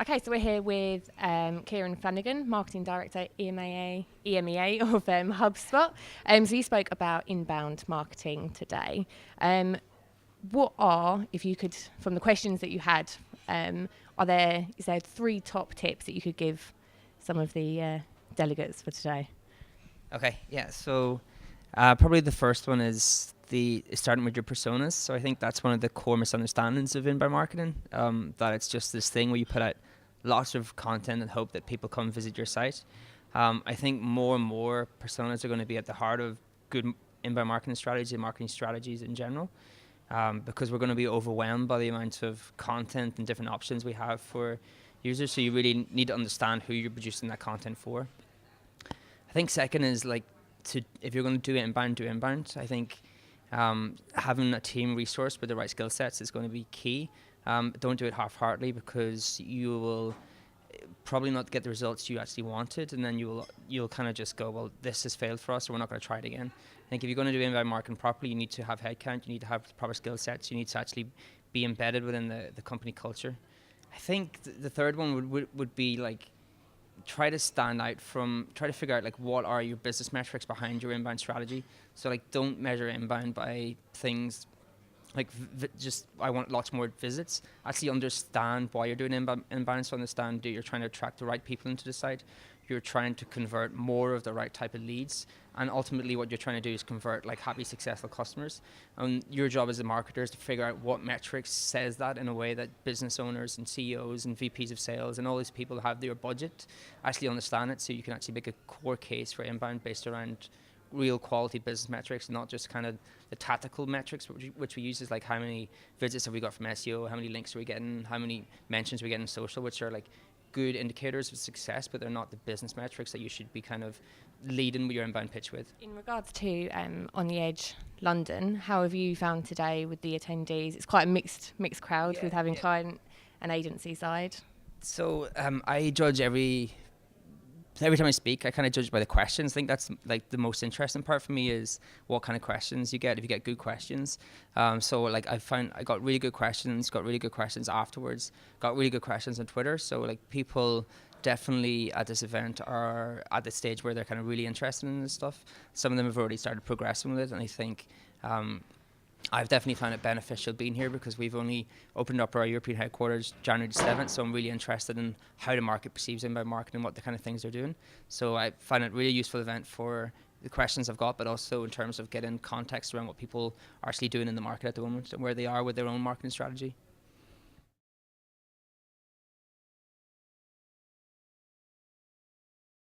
Okay, so we're here with Kieran Flanagan, Marketing Director, EMEA of Hubspot. So you spoke about inbound marketing today. What are, if you could, from the questions that you had, is there three top tips that you could give some of the delegates for today? Okay, yeah. So probably the first one is starting with your personas. So I think that's one of the core misunderstandings of inbound marketing. That it's just this thing where you put out lots of content and hope that people come visit your site. I think more and more personas are going to be at the heart of good inbound marketing strategies and marketing strategies in general. Because we're going to be overwhelmed by the amount of content and different options we have for users. So you really need to understand who you're producing that content for. I think second is if you're going to do inbound, do inbound. I think having a team resource with the right skill sets is going to be key. Don't do it half-heartedly because you will probably not get the results you actually wanted, and then you'll kind of just go, well, this has failed for us, so we're not going to try it again. I think if you're going to do inbound marketing properly, you need to have headcount, you need to have proper skill sets, you need to actually be embedded within the company culture. I think the third one would be try to figure out what are your business metrics behind your inbound strategy. So don't measure inbound by things just I want lots more visits. Actually understand why you're doing inbound. So understand that you're trying to attract the right people into the site. You're trying to convert more of the right type of leads, and ultimately what you're trying to do is convert happy, successful customers. And your job as a marketer is to figure out what metrics says that in a way that business owners and CEOs and VPs of sales and all these people who have their budget actually understand it, so you can actually make a core case for inbound based around real quality business metrics, not just kind of the tactical metrics which we use is how many visits have we got from SEO, how many links are we getting, how many mentions we get in social, which are good indicators of success, but they're not the business metrics that you should be kind of leading your inbound pitch with. In regards to On the Edge London, how have you found today with the attendees? It's quite a mixed crowd with having client and agency side. So I judge every time I speak, I kind of judge by the questions. I think that's the most interesting part for me is what kind of questions you get. If you get good questions, so I found I got really good questions afterwards, got really good questions on Twitter. So people definitely at this event are at the stage where they're kind of really interested in this stuff. Some of them have already started progressing with it, and I think I've definitely found it beneficial being here because we've only opened up our European headquarters January the 7th, so I'm really interested in how the market perceives inbound marketing and what the kind of things they're doing. So I find it a really useful event for the questions I've got, but also in terms of getting context around what people are actually doing in the market at the moment and where they are with their own marketing strategy.